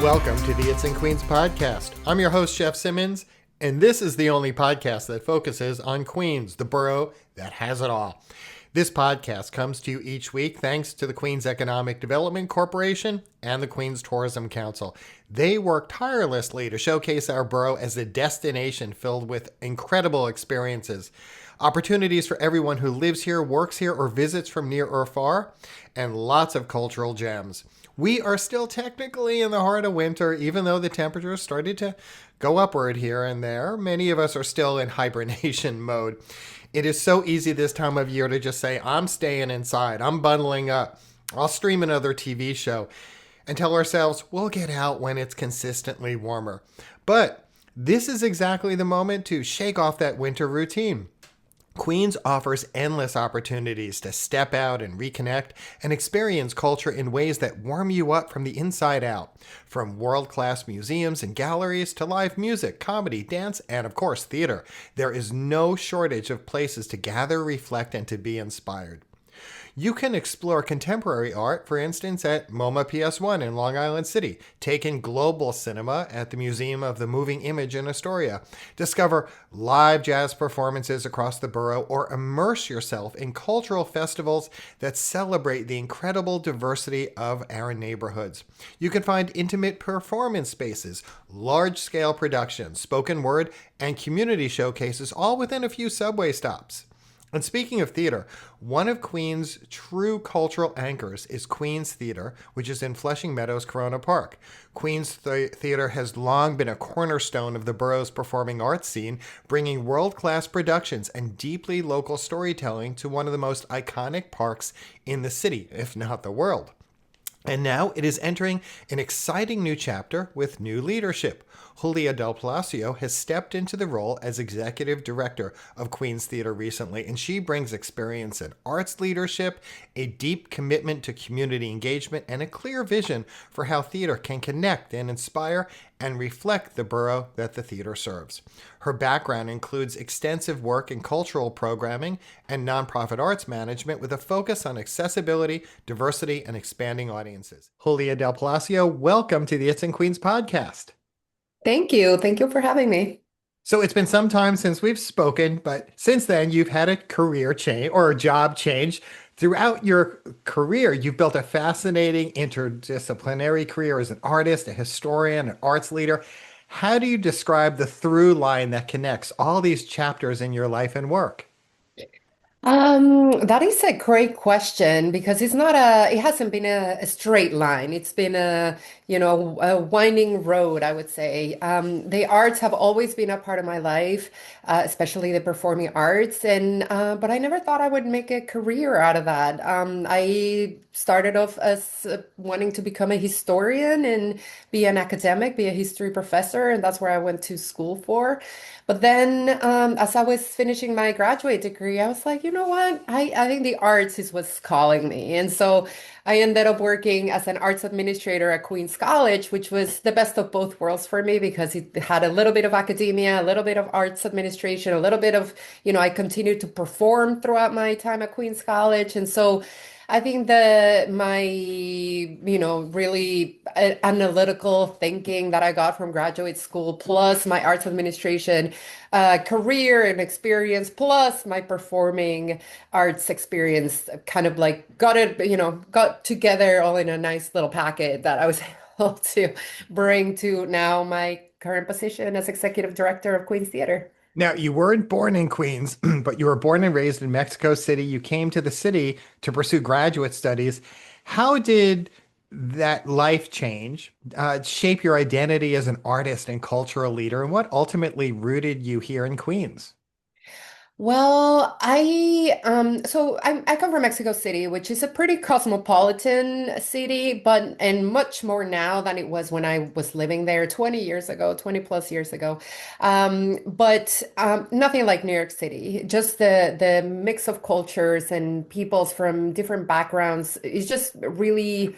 Welcome to the It's in Queens podcast. I'm your host, Jeff Simmons, and this is the only podcast that focuses on Queens, the borough that has it all. This podcast comes to you each week thanks to the Queens Economic Development Corporation and the Queens Tourism Council. They work tirelessly to showcase our borough as a destination filled with incredible experiences, opportunities for everyone who lives here, works here, or visits from near or far, and lots of cultural gems. We are still technically in the heart of winter, even though the temperatures started to go upward here and there. Many of us are still in hibernation mode. It is so easy this time of year to just say, I'm staying inside, I'm bundling up, I'll stream another TV show, and tell ourselves we'll get out when it's consistently warmer. But this is exactly the moment to shake off that winter routine. Queens offers endless opportunities to step out and reconnect and experience culture in ways that warm you up from the inside out. From world-class museums and galleries to live music, comedy, dance, and of course, theater. There is no shortage of places to gather, reflect, and to be inspired. You can explore contemporary art, for instance, at MoMA PS1 in Long Island City, take in global cinema at the Museum of the Moving Image in Astoria, discover live jazz performances across the borough, or immerse yourself in cultural festivals that celebrate the incredible diversity of our neighborhoods. You can find intimate performance spaces, large-scale productions, spoken word, and community showcases all within a few subway stops. And speaking of theater, one of Queens' true cultural anchors is Queens Theater, which is in Flushing Meadows, Corona Park. Queens Theater has long been a cornerstone of the borough's performing arts scene, bringing world-class productions and deeply local storytelling to one of the most iconic parks in the city, if not the world. And now it is entering an exciting new chapter with new leadership. Julia Del Palacio has stepped into the role as executive director of Queens Theater recently, and she brings experience in arts leadership, a deep commitment to community engagement, and a clear vision for how theater can connect and inspire and reflect the borough that the theater serves. Her background includes extensive work in cultural programming and nonprofit arts management with a focus on accessibility, diversity, and expanding audiences. Julia Del Palacio, welcome to the It's in Queens podcast. Thank you. Thank you for having me. So it's been some time since we've spoken, but since then you've had a career change or a job change. Throughout your career, you've built a fascinating interdisciplinary career as an artist, a historian, an arts leader. How do you describe the through line that connects all these chapters in your life and work? That is a great question because it hasn't been a straight line. It's been a winding road, I would say. The arts have always been a part of my life, especially the performing arts, but I never thought I would make a career out of that. I started off as wanting to become a historian and be an academic, be a history professor, and that's where I went to school for. But then, as I was finishing my graduate degree, I was like, you know what? I think the arts is what's calling me. And so I ended up working as an arts administrator at Queens College, which was the best of both worlds for me because it had a little bit of academia, a little bit of arts administration, a little bit of, I continued to perform throughout my time at Queens College. And so I think that my, really analytical thinking that I got from graduate school, plus my arts administration career and experience, plus my performing arts experience, kind of like got together all in a nice little packet that I was able to bring to now my current position as executive director of Queens Theater. Now, you weren't born in Queens, but you were born and raised in Mexico City. You came to the city to pursue graduate studies. How did that life change shape your identity as an artist and cultural leader, and what ultimately rooted you here in Queens? Well, I come from Mexico City, which is a pretty cosmopolitan city, but and much more now than it was when I was living there 20 years ago, 20 plus years ago. But nothing like New York City. Just the mix of cultures and peoples from different backgrounds is just really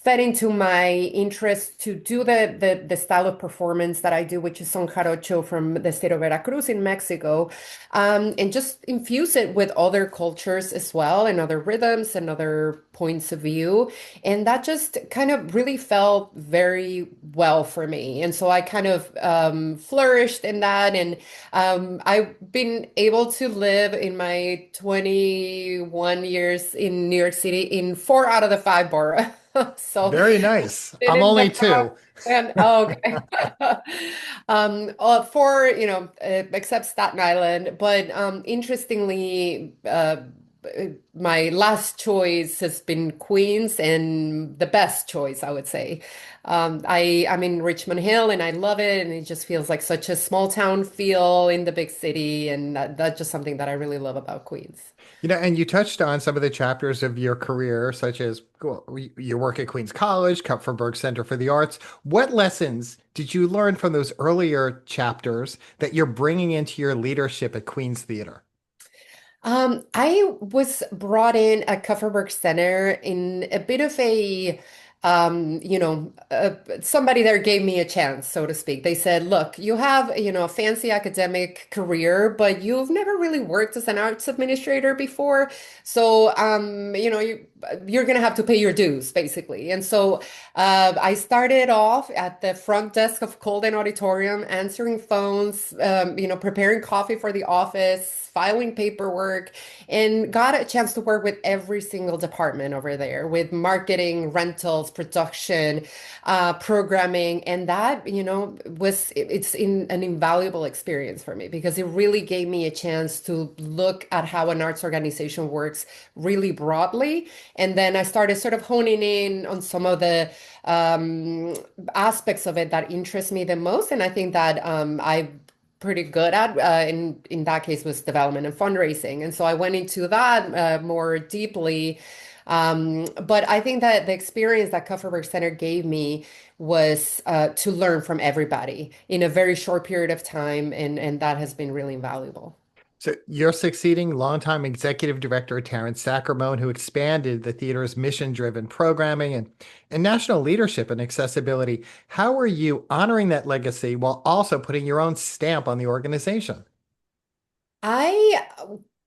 fed into my interest to do the style of performance that I do, which is son jarocho from the state of Veracruz in Mexico, and just infuse it with other cultures as well and other rhythms and other points of view. And that just kind of really felt very well for me. And so I kind of flourished in that. And I've been able to live in my 21 years in New York City in 4 out of the 5 boroughs. So Very nice. been I'm in the only Bronx two. and oh, okay. For except Staten Island, but interestingly, my last choice has been Queens, and the best choice, I would say. I'm in Richmond Hill, and I love it, and it just feels like such a small town feel in the big city, and that's just something that I really love about Queens. And you touched on some of the chapters of your career, such as well, your work at Queens College, Kupferberg Center for the Arts. What lessons did you learn from those earlier chapters that you're bringing into your leadership at Queens Theater? I was brought in at Kupferberg Center in a bit of somebody there gave me a chance, so to speak. They said, look, you have, a fancy academic career, but you've never really worked as an arts administrator before. So, you're going to have to pay your dues, basically. And so I started off at the front desk of Colden Auditorium, answering phones, preparing coffee for the office, filing paperwork, and got a chance to work with every single department over there with marketing, rentals, production, programming. And that, it's an invaluable experience for me because it really gave me a chance to look at how an arts organization works really broadly. And then I started sort of honing in on some of the um, aspects of it that interest me the most. And I think that I pretty good at in that case was development and fundraising, and so I went into that more deeply. But I think that the experience that Kupferberg Center gave me was to learn from everybody in a very short period of time, and that has been really invaluable. So you're succeeding longtime executive director Terrence Sacramone, who expanded the theater's mission-driven programming and national leadership and accessibility. How are you honoring that legacy while also putting your own stamp on the organization? I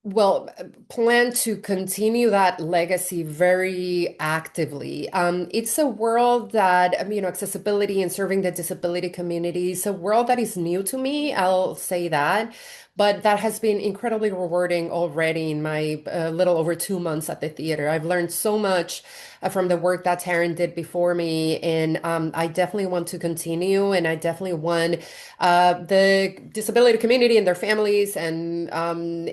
well plan to continue that legacy very actively. It's a world that, accessibility and serving the disability community is a world that is new to me. I'll say that. But that has been incredibly rewarding already in my little over 2 months at the theater. I've learned so much from the work that Taryn did before me, and I definitely want to continue. And I definitely want the disability community and their families and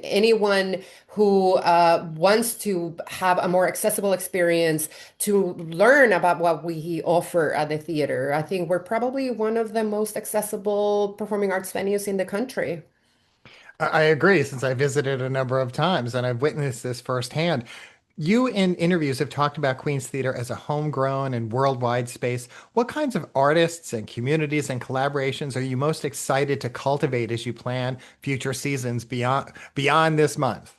anyone who wants to have a more accessible experience to learn about what we offer at the theater. I think we're probably one of the most accessible performing arts venues in the country. I agree, since I visited a number of times and I've witnessed this firsthand. You in interviews have talked about Queen's Theater as a homegrown and worldwide space. What kinds of artists and communities and collaborations are you most excited to cultivate as you plan future seasons beyond this month?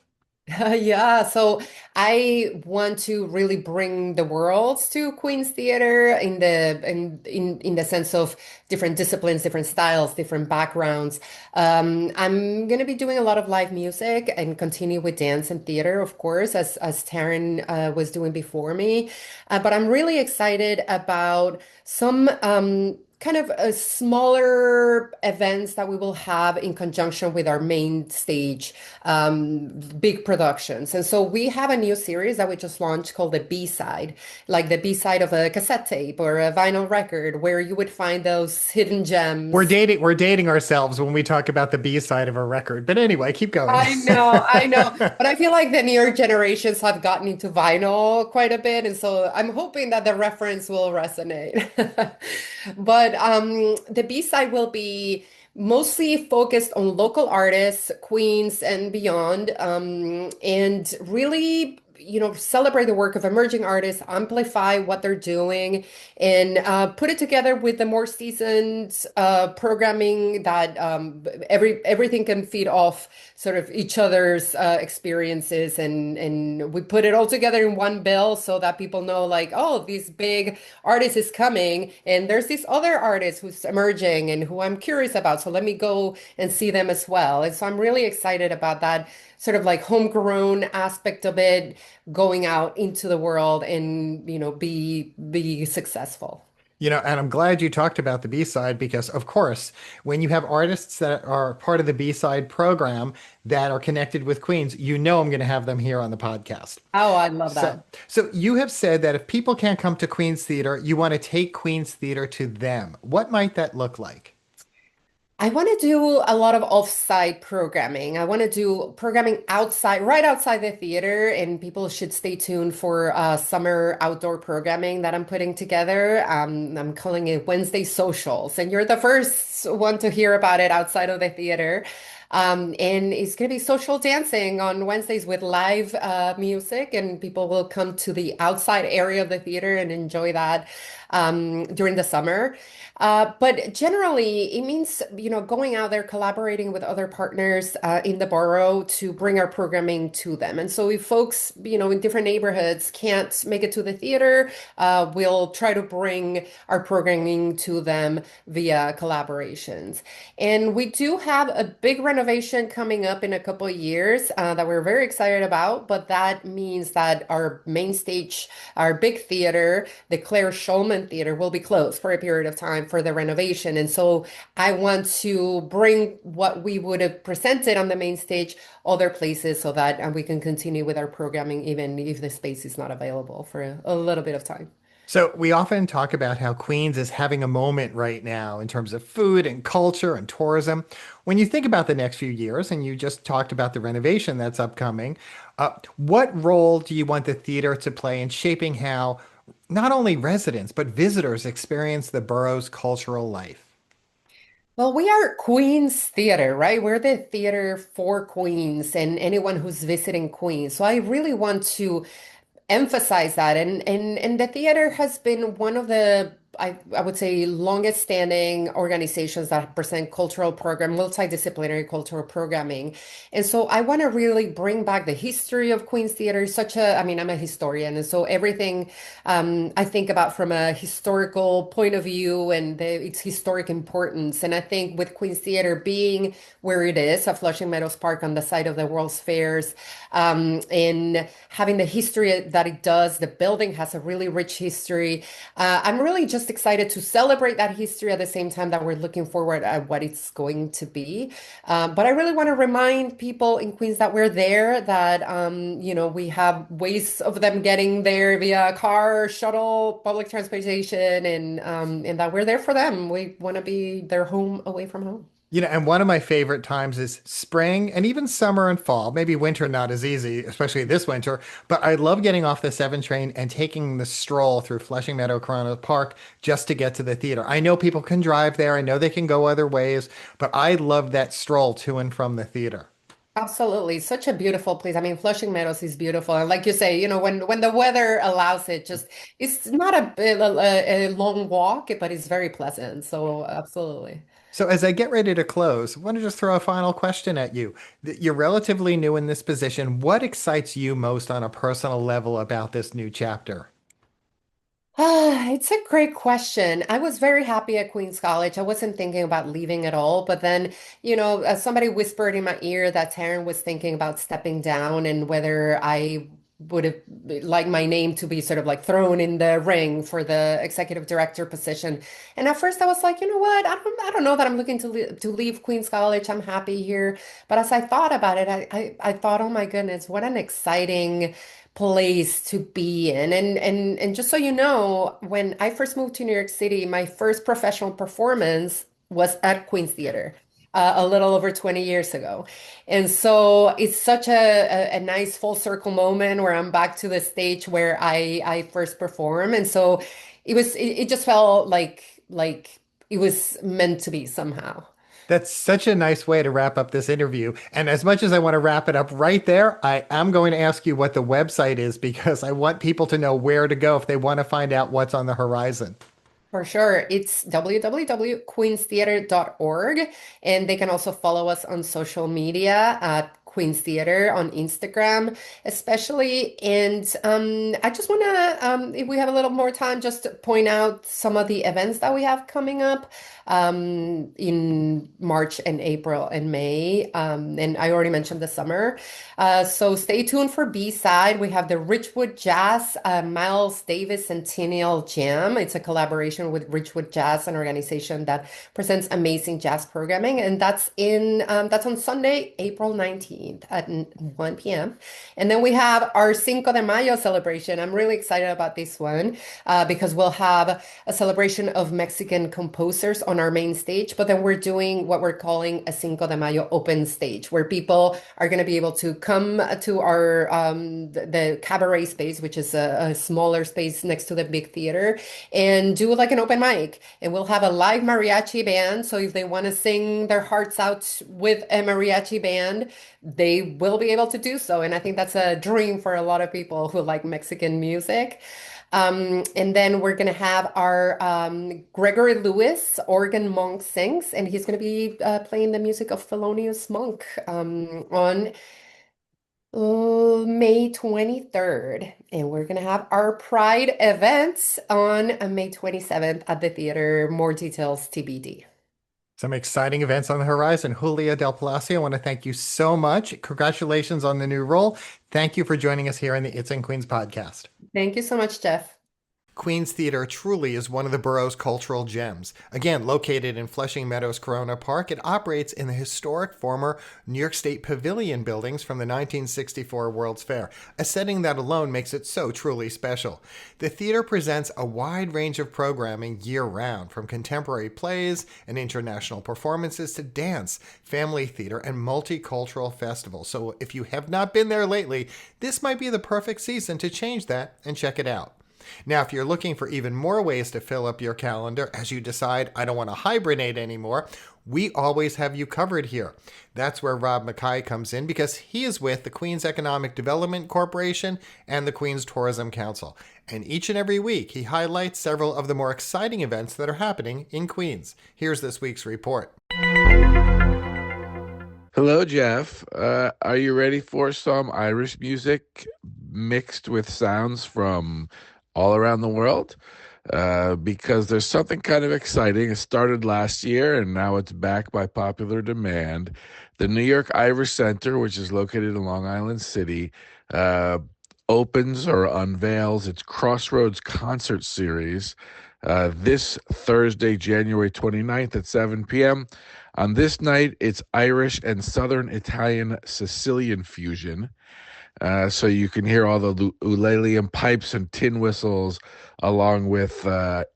Yeah, so I want to really bring the world to Queen's Theater in the sense of different disciplines, different styles, different backgrounds. I'm gonna be doing a lot of live music and continue with dance and theater, of course, as Taryn was doing before me. But I'm really excited about some kind of smaller events that we will have in conjunction with our main stage big productions. And so we have a new series that we just launched called the B-side, like the B-side of a cassette tape or a vinyl record, where you would find those hidden gems. We're dating ourselves when we talk about the B side of a record. But anyway, keep going. I know. But I feel like the newer generations have gotten into vinyl quite a bit. And so I'm hoping that the reference will resonate. But the B-side will be mostly focused on local artists, Queens and beyond, and really celebrate the work of emerging artists, amplify what they're doing, and put it together with the more seasoned programming that everything can feed off sort of each other's experiences, and we put it all together in one bill so that people know like, oh, this big artist is coming, and there's this other artist who's emerging and who I'm curious about, so let me go and see them as well. And so I'm really excited about that sort of like homegrown aspect of it, going out into the world and be successful. And I'm glad you talked about the B-side because, of course, when you have artists that are part of the B-side program that are connected with Queens, I'm going to have them here on the podcast. Oh, I love So, that. so you have said that if people can't come to Queens Theater, you want to take Queens Theater to them. What might that look like? I want to do a lot of off-site programming. I want to do programming outside, right outside the theater, and people should stay tuned for summer outdoor programming that I'm putting together. I'm calling it Wednesday Socials, and you're the first one to hear about it outside of the theater. And it's going to be social dancing on Wednesdays with live music, and people will come to the outside area of the theater and enjoy that during the summer. But generally, it means, going out there, collaborating with other partners in the borough to bring our programming to them. And so if folks, in different neighborhoods can't make it to the theater, we'll try to bring our programming to them via collaborations. And we do have a big renovation coming up in a couple of years that we're very excited about, but that means that our main stage, our big theater, the Claire Shulman Theater, will be closed for a period of time for the renovation. And so I want to bring what we would have presented on the main stage other places so that we can continue with our programming even if the space is not available for a little bit of time. So we often talk about how Queens is having a moment right now in terms of food and culture and tourism. When you think about the next few years, and you just talked about the renovation that's upcoming, what role do you want the theater to play in shaping how not only residents but visitors experience the borough's cultural life? Well, we are Queens Theater, right? We're the theater for Queens and anyone who's visiting Queens. So I really want to emphasize that. And the theater has been one of the, I would say, longest standing organizations that present cultural program, multidisciplinary cultural programming. And so I want to really bring back the history of Queen's Theater. I mean, I'm a historian, and so everything I think about from a historical point of view and its historic importance. And I think with Queen's Theater being where it is, at Flushing Meadows Park on the site of the World's Fairs, and having the history that it does, the building has a really rich history. I'm really just excited to celebrate that history at the same time that we're looking forward at what it's going to be. But I really want to remind people in Queens that we're there, that we have ways of them getting there via car, shuttle, public transportation, and that we're there for them. We want to be their home away from home. And one of my favorite times is spring and even summer and fall. Maybe winter not as easy, especially this winter, but I love getting off the 7 train and taking the stroll through Flushing Meadow Corona Park just to get to the theater. I know people can drive there. I know they can go other ways, but I love that stroll to and from the theater. Absolutely. Such a beautiful place. I mean, Flushing Meadows is beautiful. And like you say, when the weather allows it, just it's not a long walk, but it's very pleasant. So absolutely. So as I get ready to close, I want to just throw a final question at you. You're relatively new in this position. What excites you most on a personal level about this new chapter? It's a great question. I was very happy at Queens College. I wasn't thinking about leaving at all, but then, somebody whispered in my ear that Taryn was thinking about stepping down and whether I would have liked my name to be sort of like thrown in the ring for the executive director position. And at first I was like, you know what? I don't know that I'm looking to leave Queens College. I'm happy here. But as I thought about it, I thought, oh my goodness, what an exciting place to be in. And just so you know, when I first moved to New York City, my first professional performance was at Queen's Theater. A little over 20 years ago. And so it's such a nice full circle moment where I'm back to the stage where I first performed. And so it just felt like it was meant to be somehow. That's such a nice way to wrap up this interview. And as much as I want to wrap it up right there, I am going to ask you what the website is because I want people to know where to go if they want to find out what's on the horizon. For sure. It's www.queenstheater.org. And they can also follow us on social media at Queens Theater on Instagram, especially. And I just want to, if we have a little more time, just to point out some of the events that we have coming up in March and April and May. And I already mentioned the summer. So stay tuned for B-side. We have the Richwood Jazz Miles Davis Centennial Jam. It's a collaboration with Richwood Jazz, an organization that presents amazing jazz programming, and that's on Sunday, April 19th at 1 p.m. And then we have our Cinco de Mayo celebration. I'm really excited about this one because we'll have a celebration of Mexican composers on our main stage, but then we're doing what we're calling a Cinco de Mayo open stage, where people are going to be able to come to our the cabaret space, which is a smaller space next to the big theater, and do like an open mic. And we'll have a live mariachi band. So if they want to sing their hearts out with a mariachi band, they will be able to do so. And I think that's a dream for a lot of people who like Mexican music. And then we're going to have our Gregory Lewis organ monk sings, and he's going to be playing the music of Thelonious Monk on May 23rd. And we're going to have our Pride events on May 27th at the theater. More details TBD. Some exciting events on the horizon. Julia Del Palacio, I want to thank you so much. Congratulations on the new role. Thank you for joining us here on the It's in Queens podcast. Thank you so much, Jeff. Queens Theater truly is one of the borough's cultural gems. Again, located in Flushing Meadows Corona Park, it operates in the historic former New York State Pavilion buildings from the 1964 World's Fair, a setting that alone makes it so truly special. The theater presents a wide range of programming year-round, from contemporary plays and international performances to dance, family theater, and multicultural festivals. So if you have not been there lately, this might be the perfect season to change that and check it out. Now, if you're looking for even more ways to fill up your calendar as you decide, I don't want to hibernate anymore, we always have you covered here. That's where Rob Mackay comes in because he is with the Queens Economic Development Corporation and the Queens Tourism Council. And each and every week, he highlights several of the more exciting events that are happening in Queens. Here's this week's report. Hello, Jeff. Are you ready for some Irish music mixed with sounds from all around the world? Because there's something kind of exciting. It started last year and now it's back by popular demand. The New York Irish Center, which is located in Long Island City, opens or unveils its Crossroads concert series this Thursday, January 29th at 7 p.m. On this night, it's Irish and Southern Italian Sicilian fusion. So you can hear all the ukulele and pipes and tin whistles, along with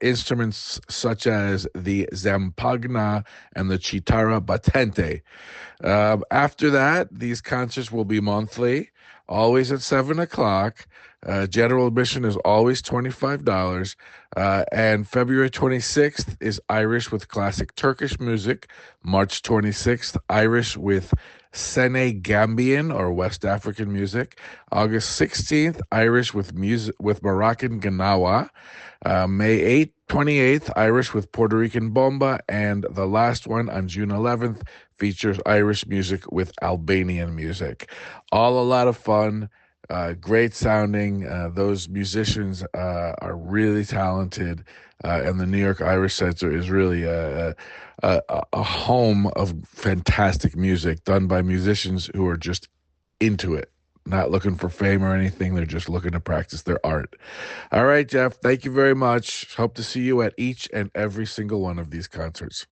instruments such as the zampagna and the chitara battente. After that, these concerts will be monthly, always at 7 o'clock. General admission is always $25. And February 26th is Irish with classic Turkish music. March 26th, Irish with Senegambian or West African music. August 16th, Irish with music with Moroccan Ganawa. May 28th, Irish with Puerto Rican bomba. And the last one on June 11th features Irish music with Albanian music. All a lot of fun. Great sounding. Those musicians are really talented, and the New York Irish Center is really a home of fantastic music done by musicians who are just into it, not looking for fame or anything. They're just looking to practice their art. All right, Jeff, thank you very much. Hope to see you at each and every single one of these concerts.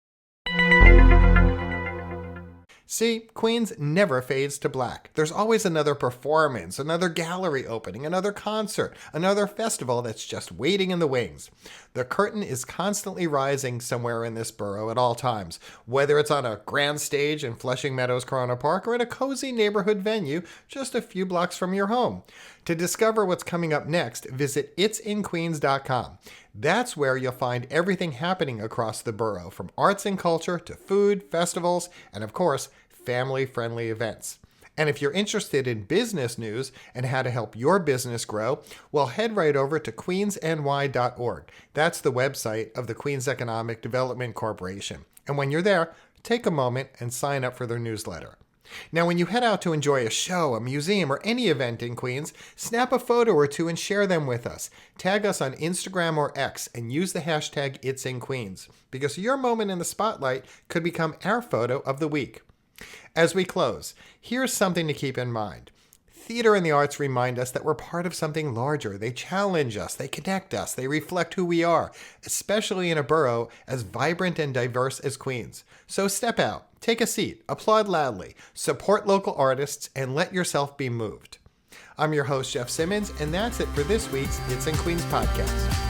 See, Queens never fades to black. There's always another performance, another gallery opening, another concert, another festival that's just waiting in the wings. The curtain is constantly rising somewhere in this borough at all times, whether it's on a grand stage in Flushing Meadows Corona Park or at a cozy neighborhood venue just a few blocks from your home. To discover what's coming up next, visit itsinqueens.com. That's where you'll find everything happening across the borough, from arts and culture to food, festivals, and of course, family-friendly events. And if you're interested in business news and how to help your business grow, well, head right over to queensny.org. That's the website of the Queens Economic Development Corporation. And when you're there, take a moment and sign up for their newsletter. Now, when you head out to enjoy a show, a museum, or any event in Queens, snap a photo or two and share them with us. Tag us on Instagram or X and use the hashtag #It'sInQueens, because your moment in the spotlight could become our photo of the week. As we close, here's something to keep in mind. Theater and the arts remind us that we're part of something larger. They challenge us, they connect us, they reflect who we are, especially in a borough as vibrant and diverse as Queens. So step out, take a seat, applaud loudly, support local artists, and let yourself be moved. I'm your host, Jeff Simmons, and that's it for this week's It's in Queens podcast.